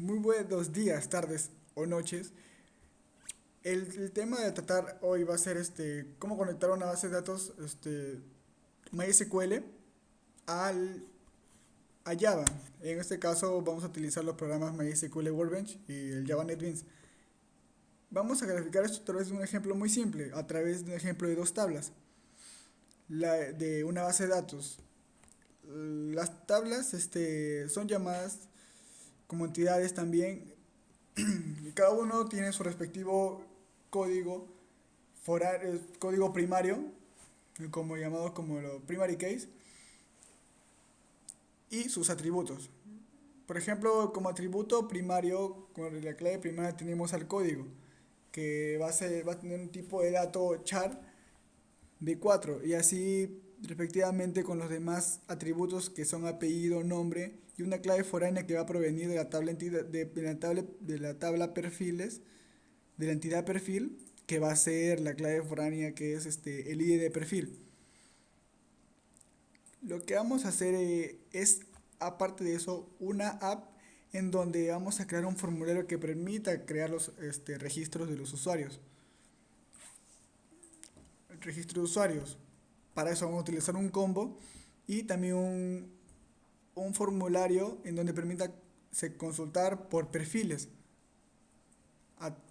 Muy buenos días, tardes o noches. El tema de tratar hoy va a ser cómo conectar una base de datos MySQL al, a Java. En este caso vamos a utilizar los programas MySQL Workbench y el Java NetBeans. Vamos a graficar esto a través de un ejemplo muy simple, a través de un ejemplo de dos tablas, de una base de datos. Las tablas son llamadas como entidades también y cada uno tiene su respectivo código, código primario, como llamado como lo primary case, y sus atributos. Por ejemplo, como atributo primario, con la clave primaria tenemos al código, que va a tener un tipo de dato char de 4 y así respectivamente con los demás atributos que son apellido, nombre y una clave foránea que va a provenir de la tabla de la tabla perfiles de la entidad perfil, que va a ser la clave foránea, que es el ID de perfil. Lo que vamos a hacer es, aparte de eso, una app en donde vamos a crear un formulario que permita crear los registros de los usuarios. El registro de usuarios. Para eso vamos a utilizar un combo y también un formulario en donde permita consultar por perfiles.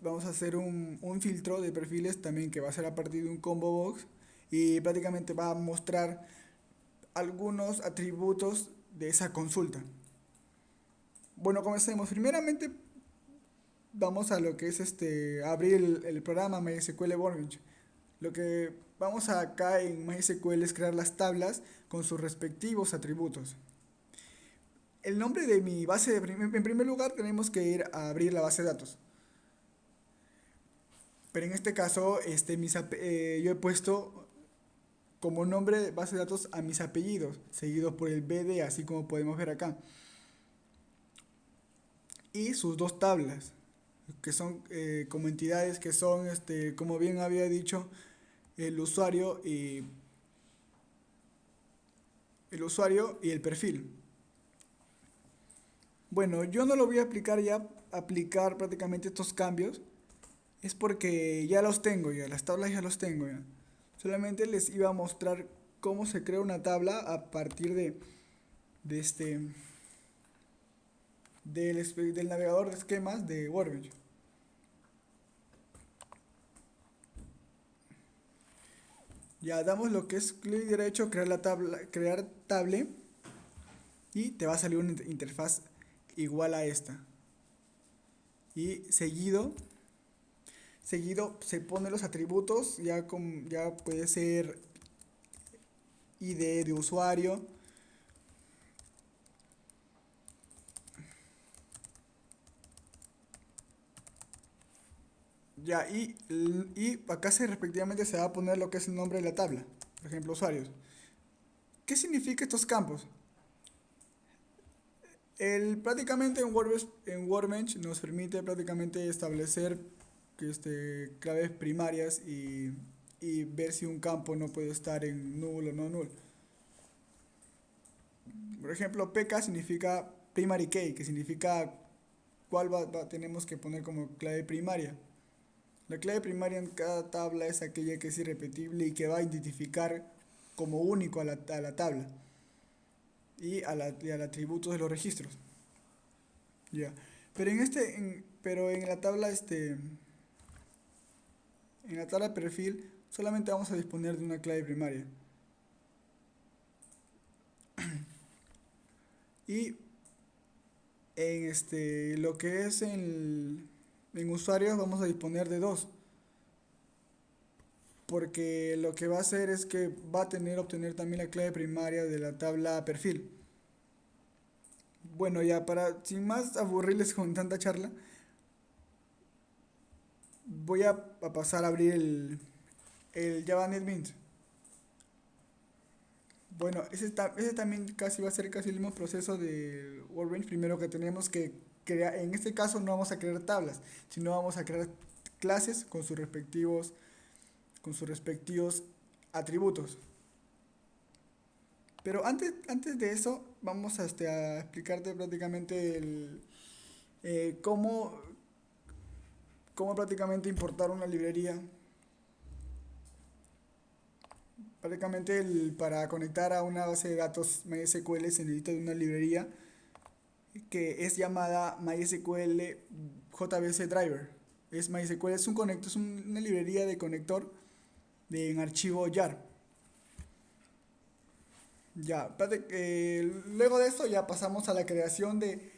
Vamos a hacer un filtro de perfiles también que va a ser a partir de un combo box y prácticamente va a mostrar algunos atributos de esa consulta. Bueno, comencemos. Primeramente vamos a lo que es abrir el programa MySQL Workbench. Lo que vamos a acá en MySQL es crear las tablas con sus respectivos atributos. El nombre de mi base en primer lugar tenemos que ir a abrir la base de datos. Pero en este caso, yo he puesto como nombre de base de datos a mis apellidos, seguidos por el BD, así como podemos ver acá. Y sus dos tablas, que son como entidades que son, como bien había dicho, el usuario y el perfil. Bueno, yo no lo voy a aplicar prácticamente estos cambios, es porque ya los tengo ya, las tablas ya los tengo ya. Solamente les iba a mostrar cómo se crea una tabla a partir de del navegador de esquemas de Workbench. Ya damos lo que es clic derecho, crear la tabla, crear table y te va a salir una interfaz igual a esta. Y seguido se pone los atributos, ya puede ser ID de usuario. Ya, y acá respectivamente se va a poner lo que es el nombre de la tabla. Por ejemplo, usuarios. ¿Qué significa estos campos? Prácticamente en Workbench nos permite prácticamente establecer claves primarias y ver si un campo no puede estar en null o no null. Por ejemplo, PK significa primary key, que significa cuál tenemos que poner como clave primaria. La clave primaria en cada tabla es aquella que es irrepetible y que va a identificar como único a la tabla y al atributo de los registros. Ya. Pero en la tabla perfil solamente vamos a disponer de una clave primaria. Y lo que es en usuarios vamos a disponer de dos. Porque lo que va a hacer es que va a obtener también la clave primaria de la tabla perfil. Bueno, ya sin más aburrirles con tanta charla, voy a pasar a abrir el Java NetBeans. Bueno, ese también casi va a ser casi el mismo proceso de Workbench. Primero que tenemos que crear, en este caso no vamos a crear tablas, sino vamos a crear clases con sus respectivos atributos. Pero antes de eso, vamos a explicarte prácticamente cómo, cómo prácticamente importar una librería. Prácticamente para conectar a una base de datos MySQL se necesita de una librería que es llamada MySQL JBC Driver. Es MySQL, es un conector, es una librería de conector en archivo YAR. Ya, luego de esto ya pasamos a la creación de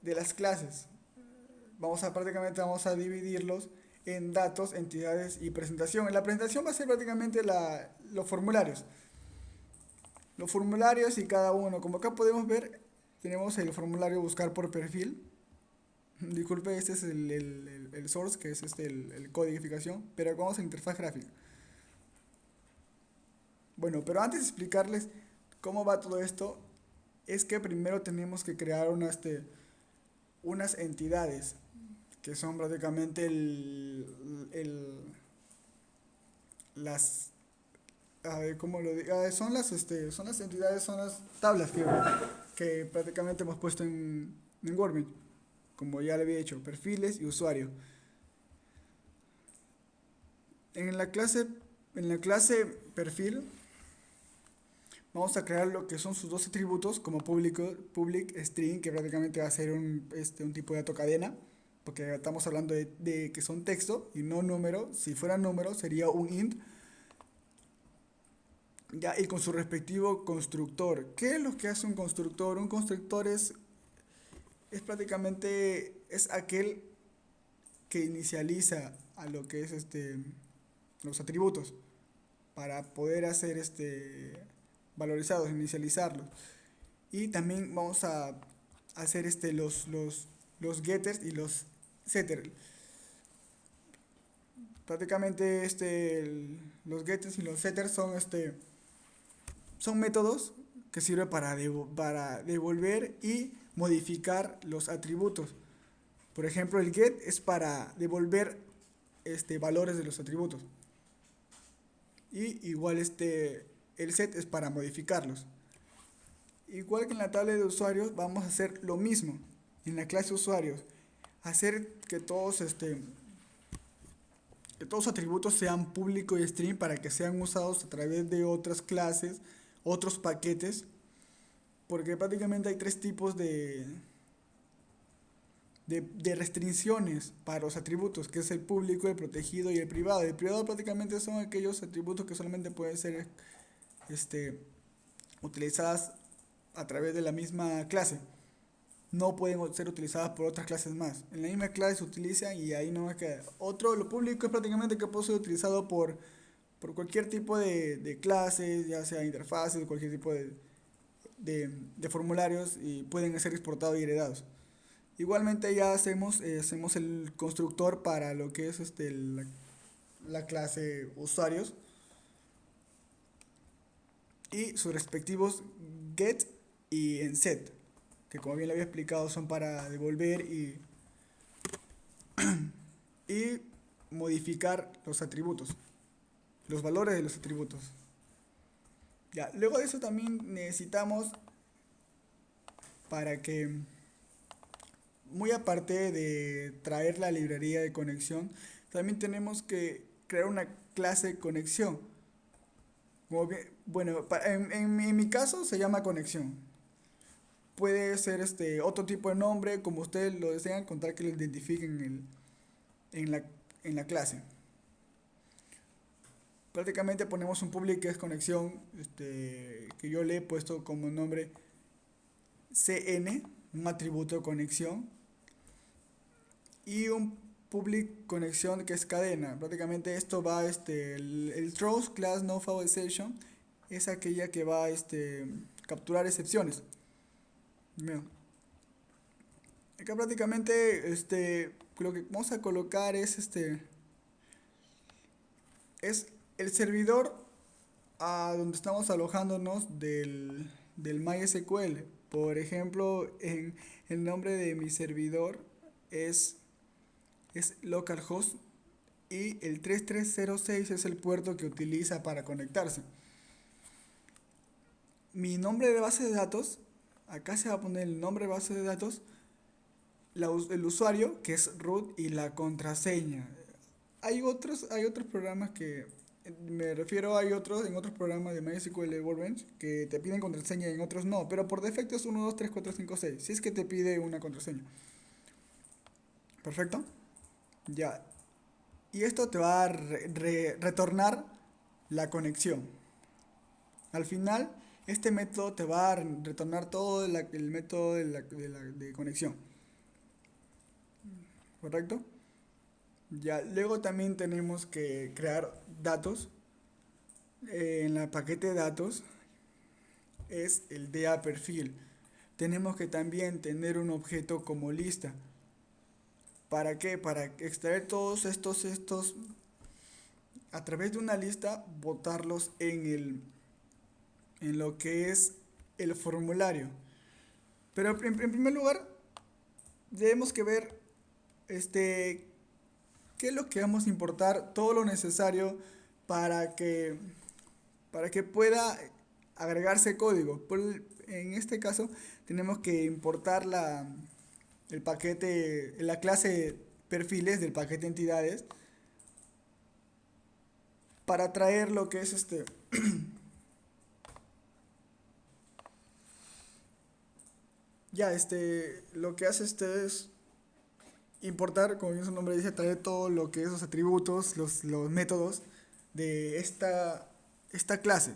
las clases. Prácticamente vamos a dividirlos en datos, entidades y presentación. En la presentación va a ser prácticamente los formularios. Los formularios y cada uno, como acá podemos ver, tenemos el formulario buscar por perfil. Disculpe, este es el source, que es el codificación, pero acá vamos a interfaz gráfica. Bueno, pero antes de explicarles cómo va todo esto, es que primero tenemos que crear unas entidades, que son prácticamente las, a ver, ¿cómo lo digo? Son las entidades, son las tablas que prácticamente hemos puesto en Workbench, como ya le había dicho, perfiles y usuario. En la clase, en la clase perfil vamos a crear lo que son sus dos atributos como public string, que prácticamente va a ser un tipo de dato cadena, porque estamos hablando de que son texto y no número. Si fuera número sería un int, ya, y con su respectivo constructor. ¿Qué es lo que hace un constructor? Un constructor es prácticamente es aquel que inicializa a lo que es los atributos para poder hacer valorizados, inicializarlos. Y también vamos a hacer los getters y los setters. Prácticamente los getters y los setters son métodos que sirven para devolver y modificar los atributos. Por ejemplo, el get es para devolver valores de los atributos. Y igual el set es para modificarlos. Igual que en la tabla de usuarios, vamos a hacer lo mismo en la clase usuarios. Hacer que todos los atributos sean público y string para que sean usados a través de otras clases, otros paquetes. Porque prácticamente hay tres tipos de restricciones para los atributos, que es el público, el protegido y el privado. El privado prácticamente son aquellos atributos que solamente pueden ser utilizadas a través de la misma clase. No pueden ser utilizadas por otras clases más. En la misma clase se utilizan y ahí no queda. Lo público es prácticamente que puede ser utilizado por cualquier tipo de clases, ya sea interfaces, cualquier tipo de formularios, y pueden ser exportados y heredados. Igualmente ya hacemos el constructor para lo que es la clase usuarios y sus respectivos get y set, que como bien le había explicado son para devolver y modificar los atributos, los valores de los atributos. Ya, luego de eso también necesitamos, para que, muy aparte de traer la librería de conexión, también tenemos que crear una clase de conexión. Bueno, en mi caso se llama conexión. Puede ser otro tipo de nombre, como ustedes lo desean, con tal que lo identifiquen en la, en la clase. Prácticamente ponemos un public que es conexión, que yo le he puesto como nombre CN, un atributo de conexión, y un public conexión que es cadena. Prácticamente esto va, el throws class no follow exception es aquella que va a capturar excepciones. Bien. Acá prácticamente lo que vamos a colocar es el servidor a donde estamos alojándonos del MySQL. Por ejemplo, el nombre de mi servidor es localhost y el 3306 es el puerto que utiliza para conectarse. Mi nombre de base de datos, acá se va a poner el nombre de base de datos el usuario, que es root, y la contraseña. Hay otros programas que, me refiero, hay otros, en otros programas de MySQL Workbench que te piden contraseña y en otros no, pero por defecto es 1, 2, 3, 4, 5, 6 si es que te pide una contraseña. Perfecto. Ya. Y esto te va a retornar la conexión. Al final, este método te va a retornar todo el método de conexión. ¿Correcto? Ya, luego también tenemos que crear datos. En el paquete de datos es el DA perfil. Tenemos que también tener un objeto como lista. ¿Para qué? Para extraer todos estos a través de una lista, botarlos en lo que es el formulario. Pero en primer lugar, debemos que ver este, qué es lo que vamos a importar, todo lo necesario para que, para que pueda agregarse código. En este caso, tenemos que importar el paquete, la clase perfiles del paquete entidades para traer lo que es lo que hace es importar, como bien su nombre dice, traer todo lo que es los atributos, los métodos de esta clase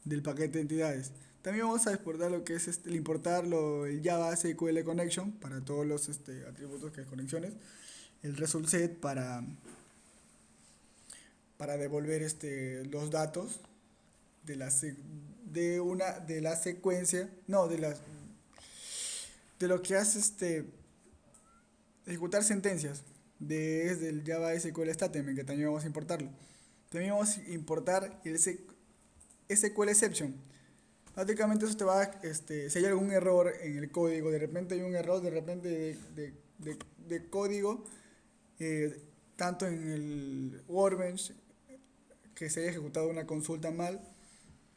del paquete de entidades. También vamos a exportar lo que es el importar el Java SQL Connection para todos los atributos que es conexiones, el result set para devolver los datos de de la secuencia, no, de lo que hace ejecutar sentencias desde el Java SQL Statement, que también vamos a importarlo. También vamos a importar el SQL Exception. Prácticamente eso te va si hay algún error en el código, de repente hay un error, de repente de código, eh, tanto en el Workbench, que se haya ejecutado una consulta mal,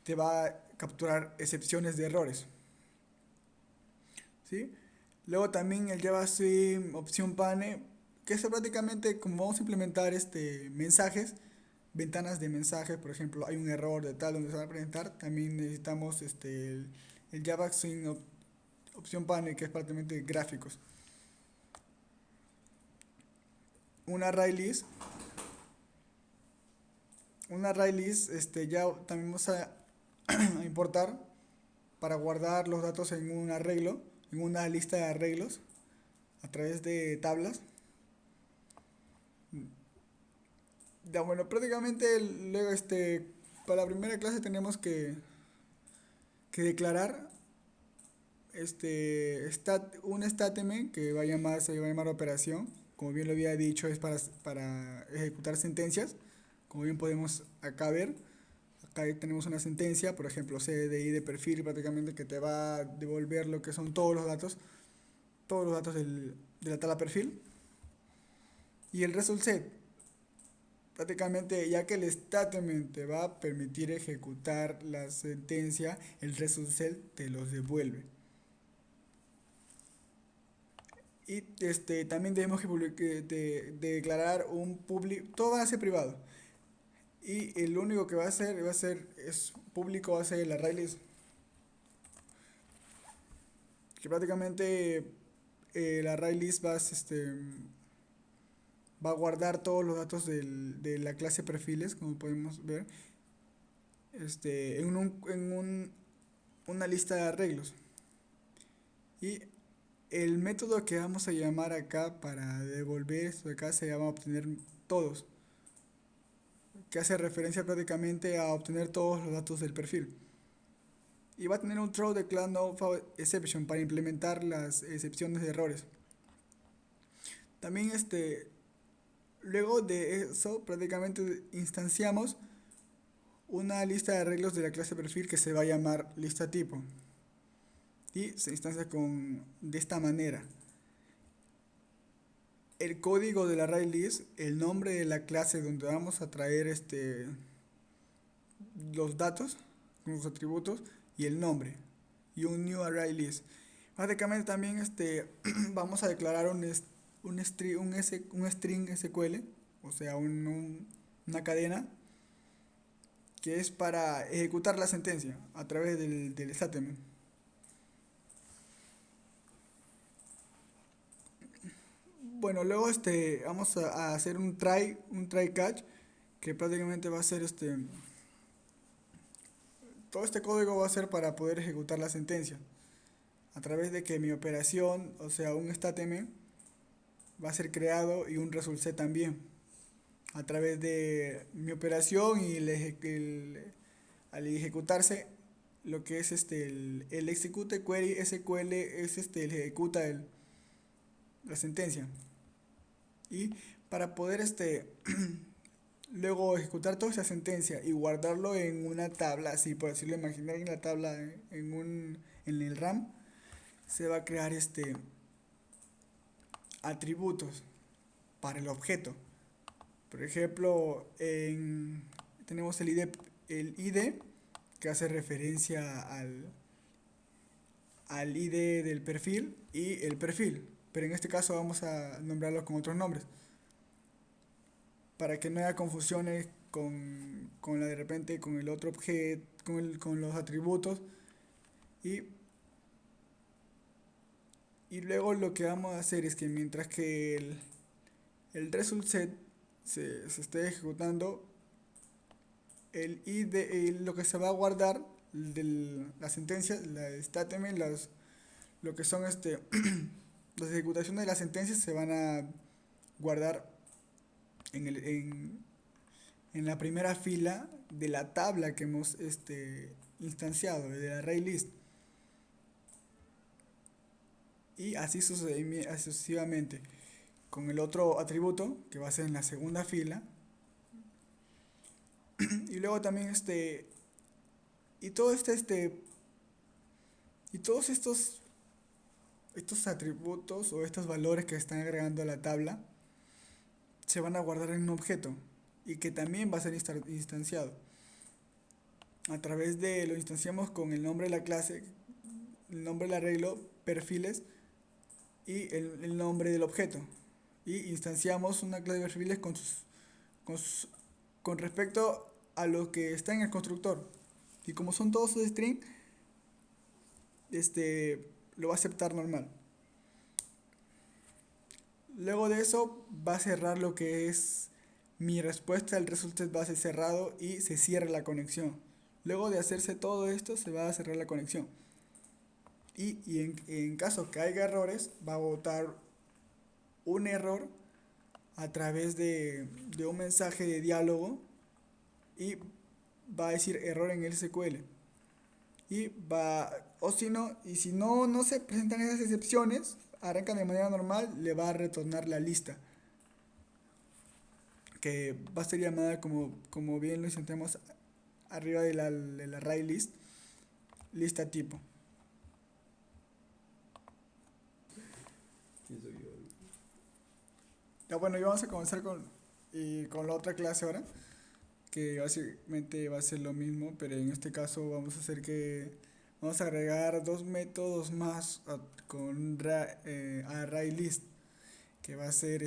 te va a capturar excepciones de errores. ¿Sí? Luego también el JavaScript opción pane, que es prácticamente como vamos a implementar mensajes, ventanas de mensajes, por ejemplo, hay un error de tal donde se va a presentar, también necesitamos el JavaScript opción pane, que es prácticamente gráficos. Un array list, ya también vamos a importar para guardar los datos en un arreglo, en una lista de arreglos a través de tablas. Ya, bueno, prácticamente luego para la primera clase tenemos que declarar un statement que se va a llamar operación. Como bien lo había dicho, es para ejecutar sentencias. Como bien podemos acá ver, acá tenemos una sentencia, por ejemplo, CDI de perfil, prácticamente que te va a devolver lo que son todos los datos de la tabla perfil. Y el result set, prácticamente, ya que el statement te va a permitir ejecutar la sentencia, el result set te los devuelve. Y también debemos de declarar un público, todo va a ser privado. Y el único que es público, va a ser el array list, que prácticamente el array list va a guardar todos los datos de la clase perfiles, como podemos ver, una lista de arreglos. Y el método que vamos a llamar acá para devolver esto de acá se llama obtener todos, que hace referencia prácticamente a obtener todos los datos del perfil. Y va a tener un throw declare no exception para implementar las excepciones de errores. También luego de eso prácticamente instanciamos una lista de arreglos de la clase perfil que se va a llamar lista tipo. Y se instancia de esta manera. El código del array list, el nombre de la clase donde vamos a traer los datos, los atributos y el nombre. Y un new array list. Básicamente también vamos a declarar un string SQL, o sea, una cadena que es para ejecutar la sentencia a través del statement. Bueno, luego vamos a hacer un try catch, que prácticamente va a ser todo este código va a ser para poder ejecutar la sentencia a través de que mi operación, o sea, un statement va a ser creado y un result set también a través de mi operación y al ejecutarse lo que es el execute query SQL es el ejecuta la sentencia. Y para poder luego ejecutar toda esa sentencia y guardarlo en una tabla, así por decirlo, imaginar en la tabla en el RAM, se va a crear atributos para el objeto. Por ejemplo, tenemos el ID que hace referencia al ID del perfil y el perfil, pero en este caso vamos a nombrarlo con otros nombres para que no haya confusiones con la de repente con el otro objeto, con los atributos y, y luego lo que vamos a hacer es que mientras que el result set se esté ejecutando, el ID, lo que se va a guardar de la sentencia, la statement, lo que son las ejecutaciones de las sentencias se van a guardar en, el, en la primera fila de la tabla que hemos instanciado, de la array list. Y así sucesivamente con el otro atributo que va a ser en la segunda fila. Y luego también y todo y todos estos atributos o estos valores que están agregando a la tabla se van a guardar en un objeto y que también va a ser instanciado. A través de lo instanciamos con el nombre de la clase, el nombre del arreglo, perfiles y el nombre del objeto. Y instanciamos una clase de perfiles con, sus- con respecto a lo que está en el constructor. Y como son todos string, lo va a aceptar normal. Luego de eso va a cerrar lo que es mi respuesta al resultado base cerrado y se cierra la conexión. Luego de hacerse todo esto se va a cerrar la conexión. Y en caso que haya errores va a botar un error a través de un mensaje de diálogo y va a decir error en el SQL. Y va, o si no, y si no se presentan esas excepciones, arranca de manera normal, le va a retornar la lista, que va a ser llamada como bien lo intentamos arriba de la array list, lista tipo. Ya bueno, y vamos a comenzar con la otra clase ahora, que básicamente va a ser lo mismo, pero en este caso vamos a agregar dos métodos más con array list, que va a ser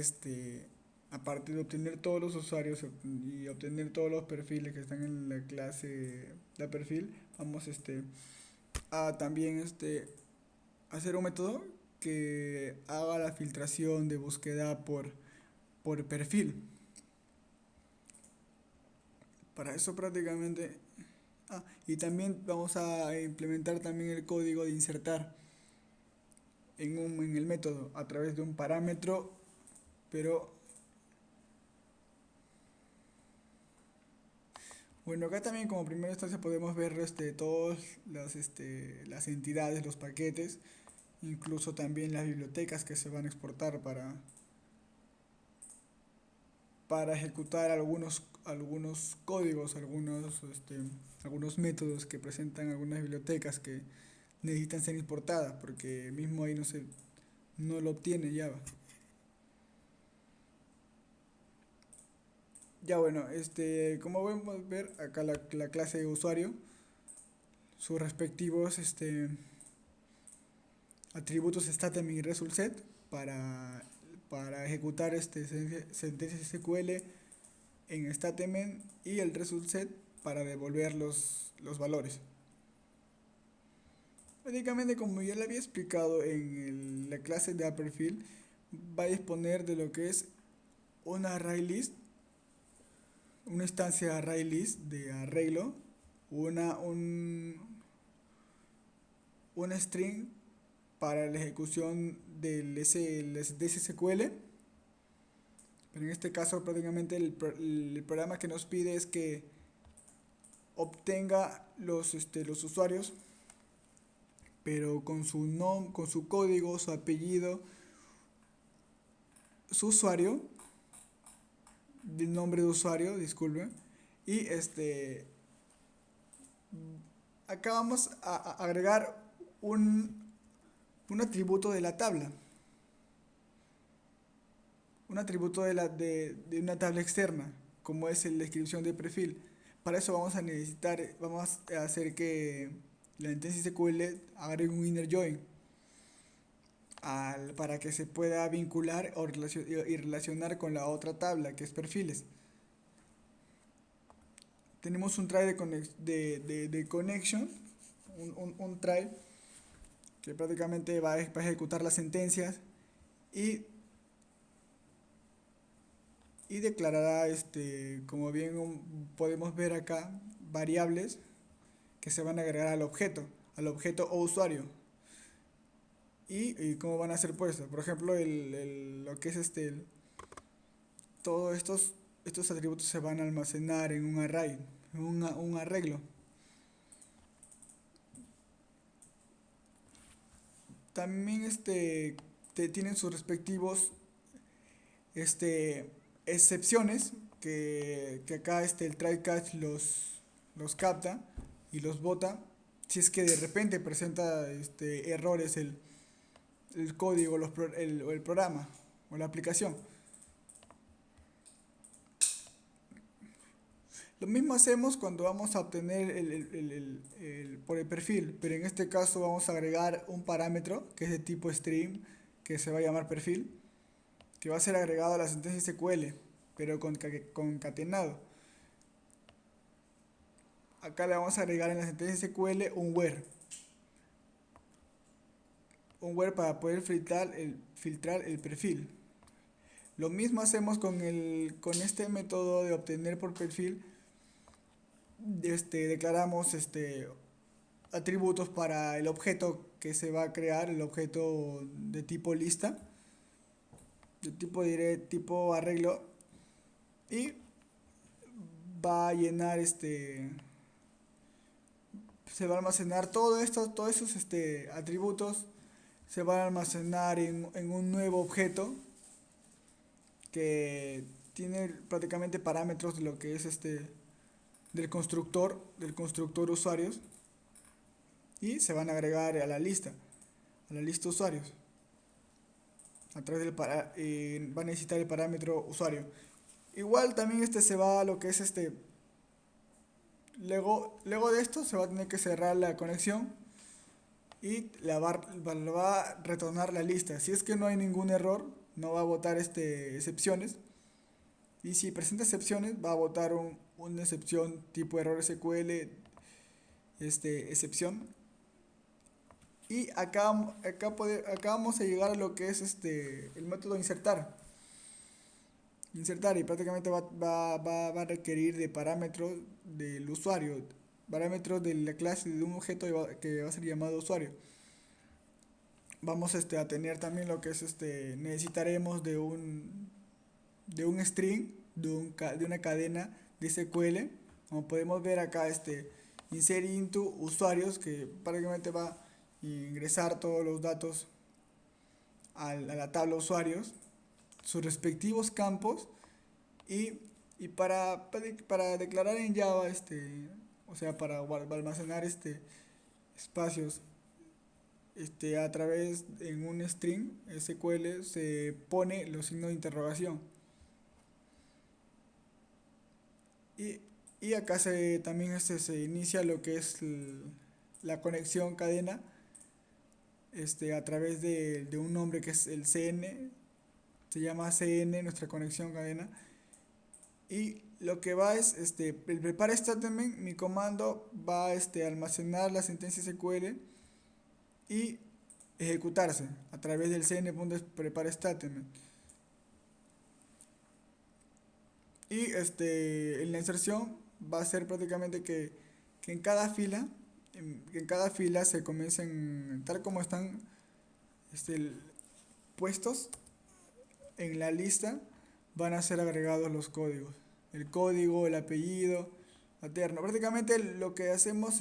aparte de obtener todos los usuarios y obtener todos los perfiles que están en la clase de perfil, vamos a también hacer un método que haga la filtración de búsqueda por perfil. Para eso prácticamente. Y también vamos a implementar también el código de insertar en el método a través de un parámetro, pero bueno, acá también como primera instancia podemos ver todas las entidades, los paquetes, incluso también las bibliotecas que se van a exportar para ejecutar algunos códigos, algunos métodos que presentan algunas bibliotecas que necesitan ser importadas, porque mismo ahí no lo obtiene Java. Ya bueno, como podemos ver acá la clase de usuario, sus respectivos atributos statement y result set para ejecutar sentencias SQL en statement y el result set para devolver los valores. Básicamente, como ya le había explicado en la clase de Upperfield, va a disponer de lo que es una array list, una instancia array list de arreglo, una, un, una string para la ejecución de SQL. Pero en este caso prácticamente el programa que nos pide es que obtenga los usuarios, pero con su nombre, con su código, su apellido, su usuario, el nombre de usuario, disculpen, y acá vamos a agregar un atributo de la tabla, un atributo de una tabla externa, como es la descripción de perfil. Para eso vamos a hacer que la sentencia SQL agregue un inner join para que se pueda vincular y relacionar con la otra tabla que es perfiles. Tenemos un try de connection, un try que prácticamente va a ejecutar las sentencias y, y declarará, como bien podemos ver acá, variables que se van a agregar al objeto o usuario. Y cómo van a ser puestos. Por ejemplo, lo que es todos estos atributos se van a almacenar en un array, en un arreglo. También tienen sus respectivos excepciones que acá el try catch los capta y los bota si es que de repente presenta errores el código o el programa o la aplicación. Lo mismo hacemos cuando vamos a obtener por el perfil, pero en este caso vamos a agregar un parámetro que es de tipo string, que se va a llamar perfil, que va a ser agregado a la sentencia SQL, pero concatenado. Acá le vamos a agregar en la sentencia SQL un where para poder filtrar el perfil. Lo mismo hacemos con este método de obtener por perfil. Declaramos atributos para el objeto que se va a crear, el objeto de tipo lista, de tipo arreglo, y va a llenar se va a almacenar todos esos atributos se van a almacenar en un nuevo objeto que tiene prácticamente parámetros de lo que es del constructor usuarios, y se van a agregar a la lista usuarios. A través va a necesitar el parámetro usuario. Igual también se va a lo que es luego de esto se va a tener que cerrar la conexión y le va a retornar la lista. Si es que no hay ningún error, no va a botar excepciones. Y si presenta excepciones, va a botar una excepción tipo error SQL, excepción. Y acá vamos a llegar a lo que es el método insertar. Insertar, y prácticamente va a requerir de parámetros del usuario, parámetros de la clase de un objeto que va a ser llamado usuario. Vamos a tener también lo que es necesitaremos de un string, de una cadena de SQL. Como podemos ver acá, insert into usuarios, que prácticamente va a ingresar todos los datos a la tabla usuarios, sus respectivos campos, y para declarar en Java, o sea, para almacenar espacios a través en un string SQL, se pone los signos de interrogación. Y, y acá también se inicia lo que es la conexión cadena a través de un nombre que es el CN, se llama CN, nuestra conexión cadena. Y lo que va es, el prepare statement, mi comando va a almacenar la sentencia SQL y ejecutarse a través del cn.prepare statement. Y en la inserción va a ser prácticamente que en cada fila, que en cada fila se comiencen, tal como están este, puestos en la lista, van a ser agregados los códigos. El código, el apellido, materno. Prácticamente lo que hacemos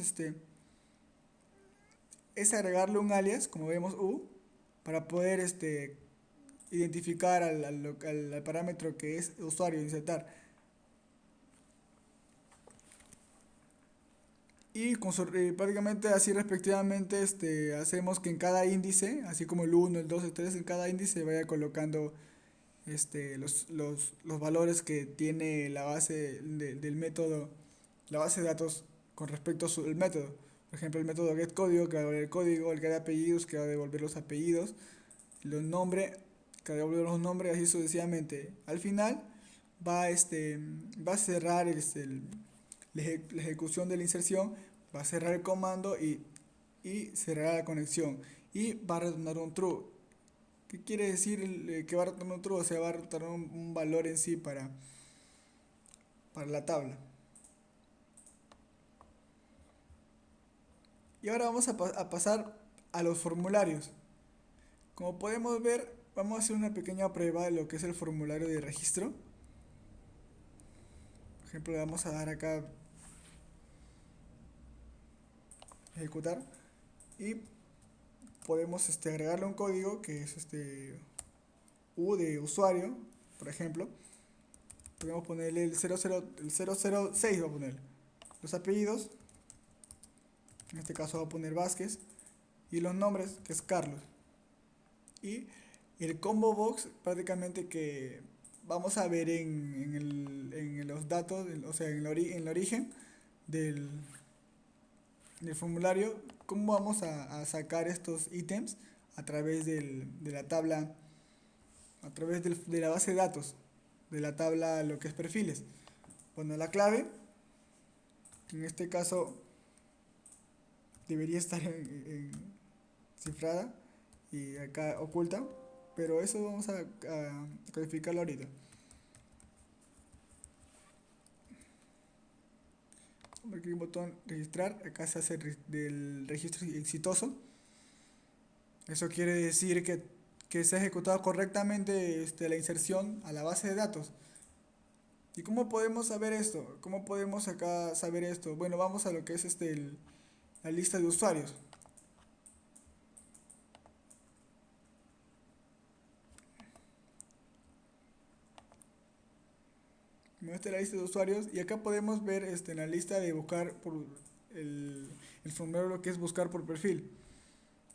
es agregarle un alias, como vemos U, para poder identificar al parámetro que es usuario, insertar. Y prácticamente así respectivamente hacemos que en cada índice, así como el uno, el 2, el 3, en cada índice vaya colocando los valores que tiene la base del método, la base de datos con respecto al método. Por ejemplo, el método getCódigo que va a devolver el código, el getApellidos que va a devolver los apellidos, los nombres que va a devolver los nombres, así sucesivamente. Al final va a cerrar la ejecución de la inserción, va a cerrar el comando y cerrará la conexión y va a retornar un true. ¿Qué quiere decir que va a retornar un true? O sea, va a retornar un valor en sí para la tabla. Y ahora vamos a pasar a los formularios. Como podemos ver, vamos a hacer una pequeña prueba de lo que es el formulario de registro. Por ejemplo, le vamos a dar acá ejecutar y podemos agregarle un código que es U de usuario, por ejemplo. Podemos ponerle el 006, va a poner los apellidos, en este caso va a poner Vázquez, y los nombres, que es Carlos. Y el combo box prácticamente que vamos a ver en los datos, o sea, en el origen del, del formulario, cómo vamos a sacar estos ítems a través de la tabla, a través de la base de datos, de la tabla lo que es perfiles. Bueno, la clave, en este caso debería estar cifrada y acá oculta, pero eso vamos a codificarlo ahorita. Aquí un botón registrar, acá se hace del registro exitoso. Eso quiere decir que se ha ejecutado correctamente la inserción a la base de datos. ¿Y cómo podemos saber esto? ¿Cómo podemos acá saber esto? Bueno, vamos a lo que es la lista de usuarios. Me muestra la lista de usuarios y acá podemos ver en la lista de buscar por el formulario lo que es buscar por perfil.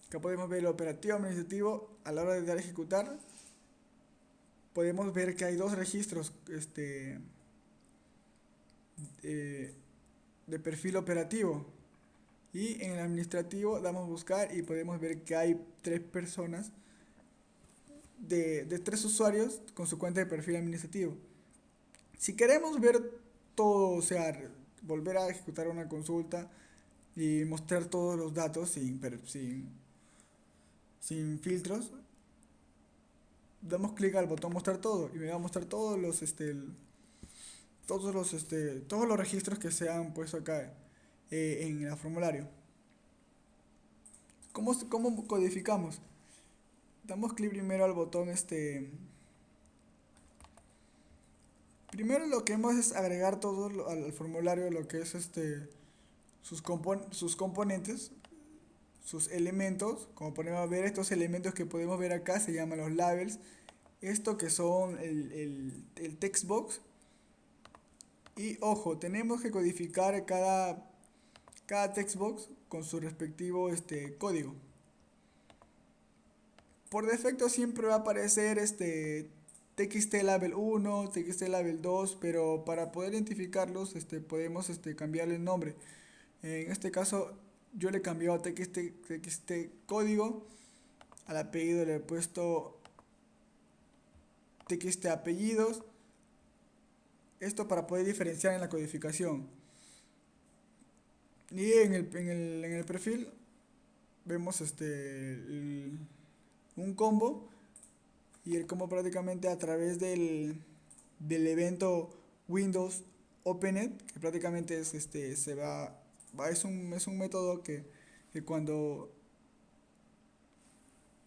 Acá podemos ver el operativo administrativo. A la hora de dar a ejecutar podemos ver que hay dos registros eh, de perfil operativo, y en el administrativo damos buscar y podemos ver que hay tres personas de tres usuarios con su cuenta de perfil administrativo. Si queremos ver todo, o sea, volver a ejecutar una consulta y mostrar todos los datos sin filtros, damos clic al botón mostrar todo y me va a mostrar todos los registros que se han puesto acá en el formulario. ¿Cómo codificamos? Damos clic primero al botón primero lo que hacemos es agregar todo al formulario lo que es sus componentes, sus elementos. Como podemos ver, estos elementos que podemos ver acá se llaman los labels. Esto que son el text box. Y ojo, tenemos que codificar cada text box con su respectivo código. Por defecto siempre va a aparecer TXT Label 1, TXT Label 2, pero para poder identificarlos podemos cambiarle el nombre. En este caso yo le he cambiado a TXT código al apellido le he puesto txt apellidos. Esto para poder diferenciar en la codificación. Y en el perfil vemos un combo. Y el combo prácticamente a través del evento Windows OpenEd, que prácticamente es es un método que cuando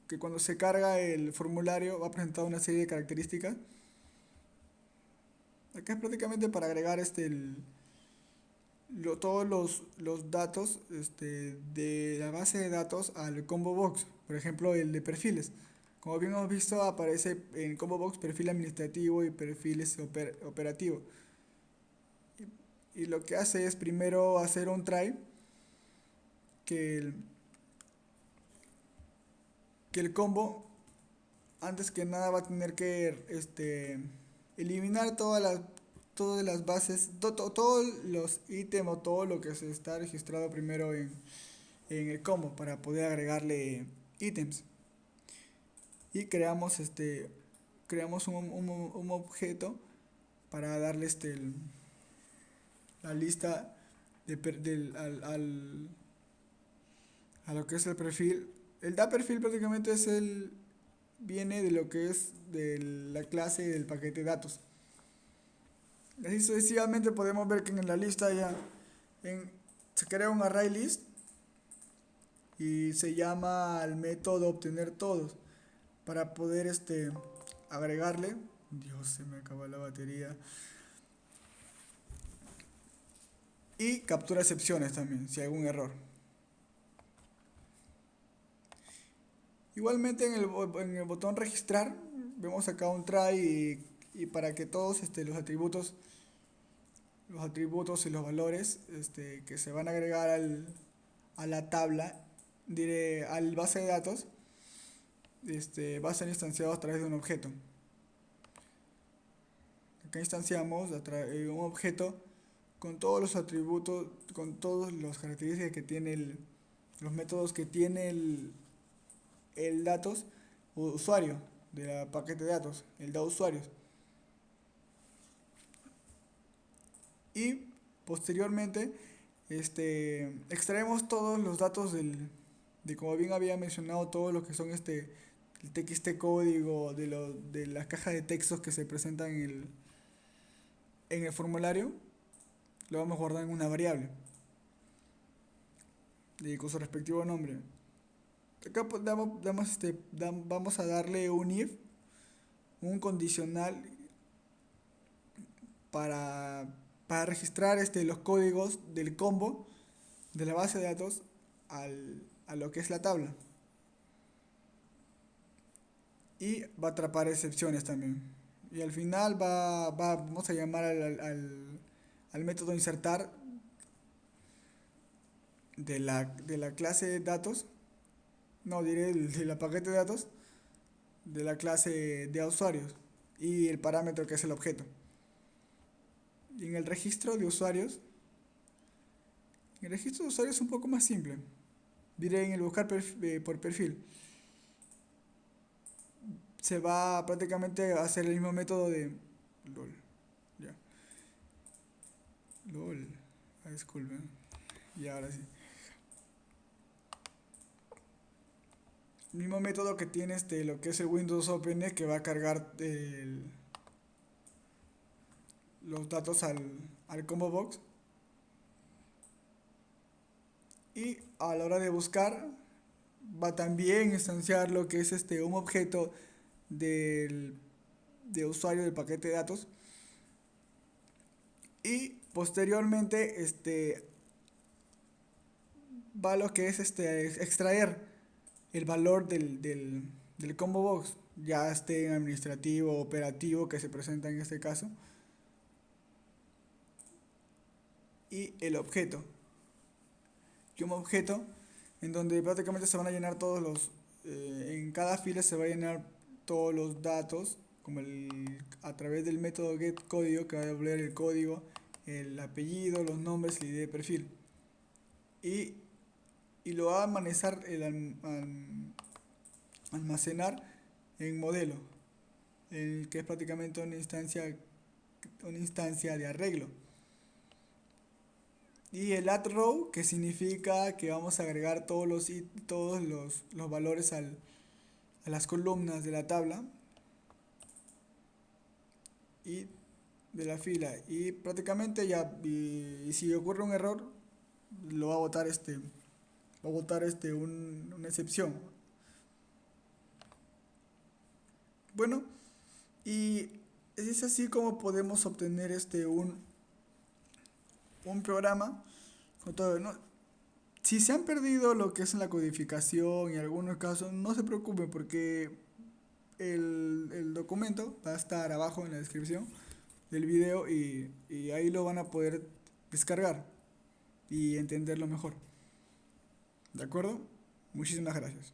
que cuando se carga el formulario va a presentar una serie de características. Acá es prácticamente para agregar todos los datos de la base de datos al combo box. Por ejemplo, el de perfiles. Como bien hemos visto, aparece en combo box perfil administrativo y perfiles operativo. Y lo que hace es primero hacer un try que el, que el combo, antes que nada, va a tener que eliminar todas las bases, todos los ítems o todo lo que se está registrado primero en el combo para poder agregarle ítems. Y creamos un objeto para darle la lista a lo que es el perfil. El da perfil prácticamente viene de lo que es de la clase del paquete de datos. Así sucesivamente podemos ver que en la lista se crea un array list y se llama al método obtener todos para poder agregarle. Dios, se me acabó la batería. Y captura excepciones también, si hay algún error. Igualmente en el botón registrar vemos acá un try y para que todos los atributos y los valores que se van a agregar a la tabla, al base de datos, va a ser instanciado a través de un objeto. Acá instanciamos un objeto con todos los atributos, con todas las características que tiene los métodos que tiene el datos o usuario de la paquete de datos, el da usuarios. Y posteriormente extraemos todos los datos de como bien había mencionado, todo lo que son el txt código de las cajas de textos que se presentan en el formulario, lo vamos a guardar en una variable con su respectivo nombre. Acá pues, vamos a darle un if, un condicional para, para registrar los códigos del combo de la base de datos a lo que es la tabla. Y va a atrapar excepciones también. Y al final vamos a llamar al método insertar de la clase de datos, no diré de la paquete de datos, de la clase de usuarios y el parámetro que es el objeto. Y en el registro de usuarios, es un poco más simple. Diré en el buscar por perfil. Se va prácticamente a hacer el mismo método de LOL. Ya. LOL. Disculpen. Y ahora sí. El mismo método que tiene lo que es el Windows OpenED que va a cargar los datos al combo box. Y a la hora de buscar va también a instanciar lo que es un objeto de usuario del paquete de datos. Y posteriormente va lo que es extraer el valor del combo box, ya esté en administrativo o operativo que se presenta en este caso, y el objeto, y un objeto en donde prácticamente se van a llenar en cada fila se va a llenar todos los datos, como a través del método getCódigo que va a devolver el código, el apellido, los nombres, la ID de perfil. Y lo va a manejar almacenar en modelo, el que es prácticamente una instancia de arreglo. Y el add row, que significa que vamos a agregar todos los valores a las columnas de la tabla y de la fila. Y prácticamente ya, y si ocurre un error, lo va a botar una excepción. Bueno, y es así como podemos obtener un programa con todo, ¿no? Si se han perdido lo que es la codificación y en algunos casos, no se preocupen porque el documento va a estar abajo en la descripción del video y ahí lo van a poder descargar y entenderlo mejor. ¿De acuerdo? Muchísimas gracias.